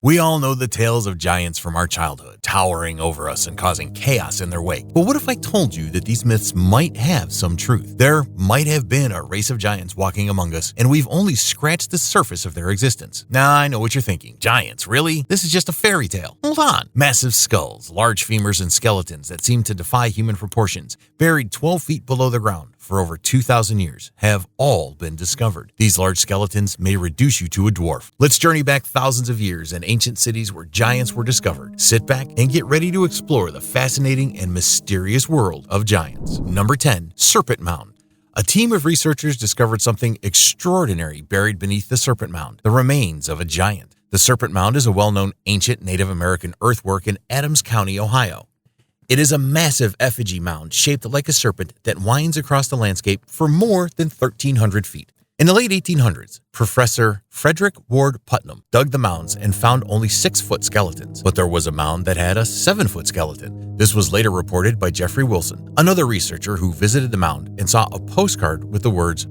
We all know the tales of giants from our childhood, towering over us and causing chaos in their wake. But what if I told you that these myths might have some truth? There might have been a race of giants walking among us, and we've only scratched the surface of their existence. Now, I know what you're thinking. Giants, really? This is just a fairy tale. Hold on. Massive skulls, large femurs, and skeletons that seem to defy human proportions, buried 12 feet below the ground for over 2,000 years, have all been discovered. These large skeletons may reduce you to a dwarf. Let's journey back thousands of years in ancient cities where giants were discovered. Sit back and get ready to explore the fascinating and mysterious world of giants. Number 10. Serpent Mound. A team of researchers discovered something extraordinary buried beneath the Serpent Mound, the remains of a giant. The Serpent Mound is a well-known ancient Native American earthwork in Adams County, Ohio. It is a massive effigy mound shaped like a serpent that winds across the landscape for more than 1,300 feet. In the late 1800s, Professor Frederick Ward Putnam dug the mounds and found only 6-foot skeletons, but there was a mound that had a 7-foot skeleton. This was later reported by Jeffrey Wilson, another researcher who visited the mound and saw a postcard with the words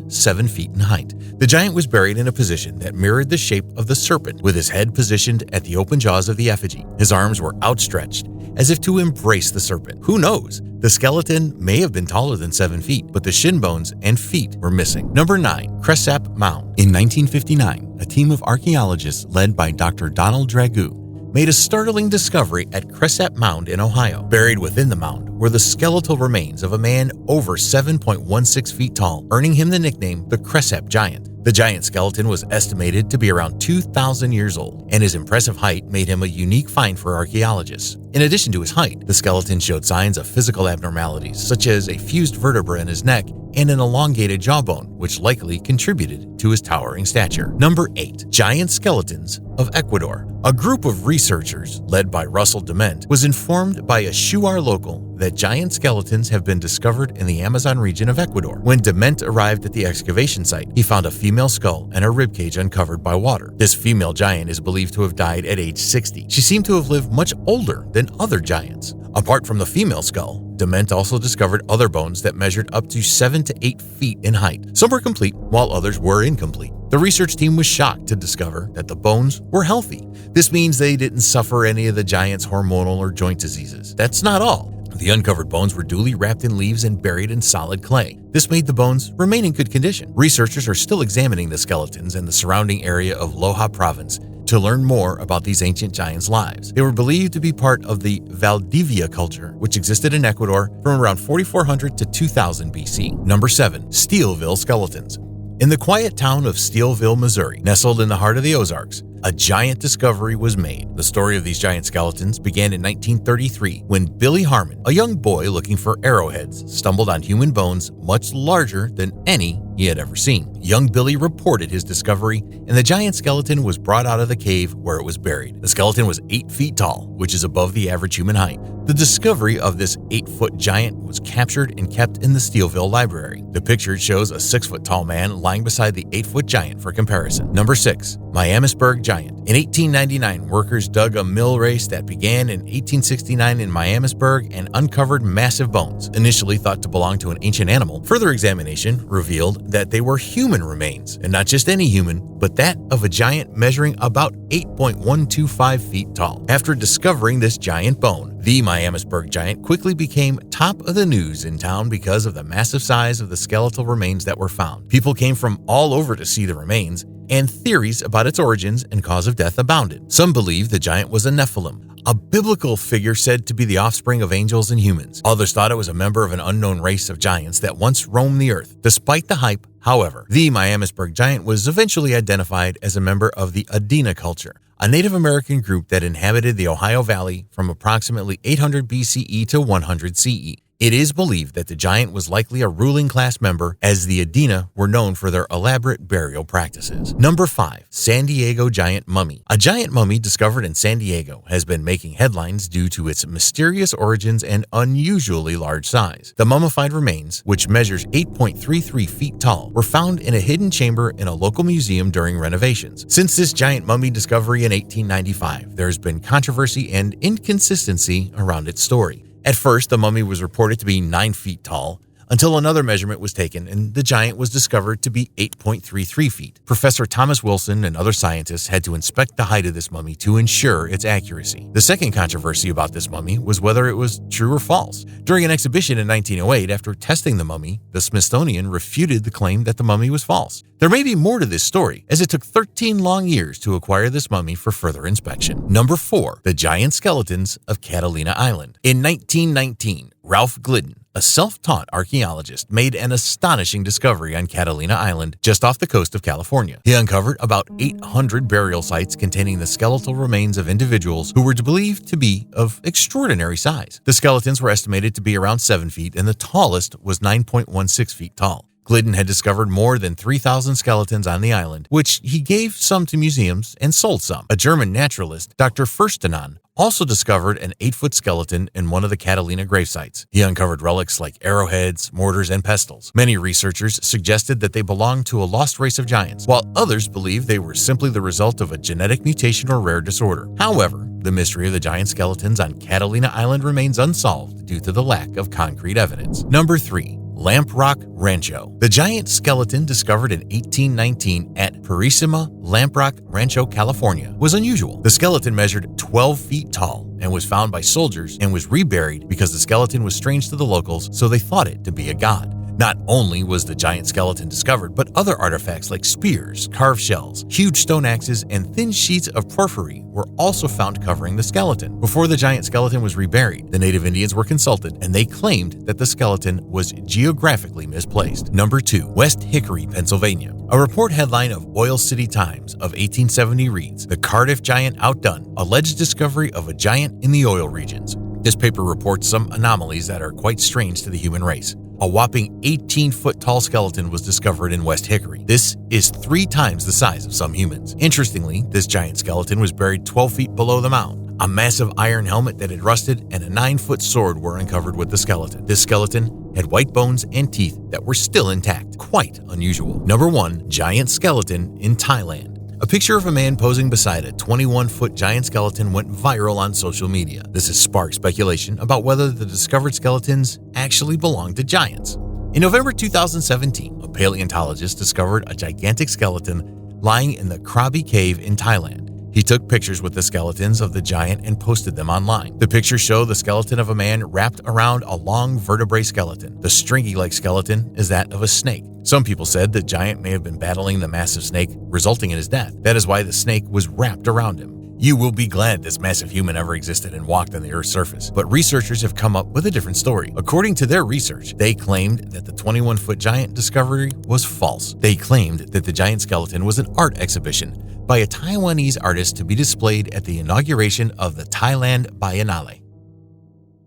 7 feet in height. The giant was buried in a position that mirrored the shape of the serpent, with his head positioned at the open jaws of the effigy. His arms were outstretched, as if to embrace the serpent. Who knows? The skeleton may have been taller than 7 feet, but the shin bones and feet were missing. Number 9. Cresap Mound. In 1959, a team of archaeologists led by Dr. Donald Dragoo made a startling discovery at Cresap Mound in Ohio. Buried within the mound were the skeletal remains of a man over 7.16 feet tall, earning him the nickname the Cresap Giant. The giant skeleton was estimated to be around 2,000 years old, and his impressive height made him a unique find for archaeologists. In addition to his height, the skeleton showed signs of physical abnormalities, such as a fused vertebra in his neck and an elongated jawbone, which likely contributed to his towering stature. Number 8. Giant Skeletons of Ecuador. A group of researchers, led by Russell Dement, was informed by a Shuar local that giant skeletons have been discovered in the Amazon region of Ecuador. When Dement arrived at the excavation site, he found a female skull and a ribcage uncovered by water. This female giant is believed to have died at age 60. She seemed to have lived much older than other giants. Apart from the female skull, Dement also discovered other bones that measured up to 7 to 8 feet in height. Some were complete, while others were incomplete. The research team was shocked to discover that the bones were healthy. This means they didn't suffer any of the giant's hormonal or joint diseases. That's not all. The uncovered bones were duly wrapped in leaves and buried in solid clay. This made the bones remain in good condition. Researchers are still examining the skeletons in the surrounding area of Loja province to learn more about these ancient giants' lives. They were believed to be part of the Valdivia culture, which existed in Ecuador from around 4400 to 2000 BC. Number 7. Steelville Skeletons. In the quiet town of Steelville, Missouri, nestled in the heart of the Ozarks, a giant discovery was made. The story of these giant skeletons began in 1933 when Billy Harmon, a young boy looking for arrowheads, stumbled on human bones much larger than any he had ever seen. Young Billy reported his discovery, and the giant skeleton was brought out of the cave where it was buried. The skeleton was 8 feet tall, which is above the average human height. The discovery of this 8-foot giant was captured and kept in the Steelville Library. The picture shows a 6-foot tall man lying beside the 8-foot giant for comparison. Number 6. Miamisburg Giant. In 1899, workers dug a mill race that began in 1869 in Miamisburg and uncovered massive bones, initially thought to belong to an ancient animal. Further examination revealed that they were human remains, and not just any human, but that of a giant measuring about 8.125 feet tall. After discovering this giant bone, the Miamisburg Giant quickly became top of the news in town because of the massive size of the skeletal remains that were found. People came from all over to see the remains, and theories about its origins and cause of death abounded. Some believe the giant was a Nephilim, a biblical figure said to be the offspring of angels and humans. Others thought it was a member of an unknown race of giants that once roamed the earth. Despite the hype, however, the Miamisburg Giant was eventually identified as a member of the Adena culture, a Native American group that inhabited the Ohio Valley from approximately 800 BCE to 100 CE. It is believed that the giant was likely a ruling class member, as the Adena were known for their elaborate burial practices. Number 5. San Diego Giant Mummy. A giant mummy discovered in San Diego has been making headlines due to its mysterious origins and unusually large size. The mummified remains, which measures 8.33 feet tall, were found in a hidden chamber in a local museum during renovations. Since this giant mummy discovery in 1895, there has been controversy and inconsistency around its story. At first, the mummy was reported to be 9 feet tall, until another measurement was taken and the giant was discovered to be 8.33 feet. Professor Thomas Wilson and other scientists had to inspect the height of this mummy to ensure its accuracy. The second controversy about this mummy was whether it was true or false. During an exhibition in 1908, after testing the mummy, the Smithsonian refuted the claim that the mummy was false. There may be more to this story, as it took 13 long years to acquire this mummy for further inspection. Number 4. The giant skeletons of Catalina Island. In 1919, Ralph Glidden, a self-taught archaeologist, made an astonishing discovery on Catalina Island, just off the coast of California. He uncovered about 800 burial sites containing the skeletal remains of individuals who were believed to be of extraordinary size. The skeletons were estimated to be around 7 feet, and the tallest was 9.16 feet tall. Glidden had discovered more than 3,000 skeletons on the island, which he gave some to museums and sold some. A German naturalist, Dr. Furstenon, also discovered an 8-foot skeleton in one of the Catalina gravesites. He uncovered relics like arrowheads, mortars, and pestles. Many researchers suggested that they belonged to a lost race of giants, while others believed they were simply the result of a genetic mutation or rare disorder. However, the mystery of the giant skeletons on Catalina Island remains unsolved due to the lack of concrete evidence. Number 3. Lamp Rock Rancho. The giant skeleton discovered in 1819 at Purísima Lamp Rock Rancho, California, was unusual. The skeleton measured 12 feet tall and was found by soldiers and was reburied because the skeleton was strange to the locals, so they thought it to be a god. Not only was the giant skeleton discovered, but other artifacts like spears, carved shells, huge stone axes, and thin sheets of porphyry were also found covering the skeleton. Before the giant skeleton was reburied, the native Indians were consulted, and they claimed that the skeleton was geographically misplaced. Number 2. West Hickory, Pennsylvania. A report headline of Oil City Times of 1870 reads, "The Cardiff Giant Outdone, Alleged Discovery of a Giant in the Oil Regions." This paper reports some anomalies that are quite strange to the human race. A whopping 18-foot tall skeleton was discovered in West Hickory. This is 3 times the size of some humans. Interestingly, this giant skeleton was buried 12 feet below the mound. A massive iron helmet that had rusted and a 9-foot sword were uncovered with the skeleton. This skeleton had white bones and teeth that were still intact. Quite unusual. Number 1. Giant skeleton in Thailand. A picture of a man posing beside a 21-foot giant skeleton went viral on social media. This has sparked speculation about whether the discovered skeletons actually belong to giants. In November 2017, a paleontologist discovered a gigantic skeleton lying in the Krabi Cave in Thailand. He took pictures with the skeletons of the giant and posted them online. The pictures show the skeleton of a man wrapped around a long vertebrae skeleton. The stringy-like skeleton is that of a snake. Some people said the giant may have been battling the massive snake, resulting in his death. That is why the snake was wrapped around him. You will be glad this massive human ever existed and walked on the Earth's surface. But researchers have come up with a different story. According to their research, they claimed that the 21-foot giant discovery was false. They claimed that the giant skeleton was an art exhibition by a Taiwanese artist to be displayed at the inauguration of the Thailand Biennale.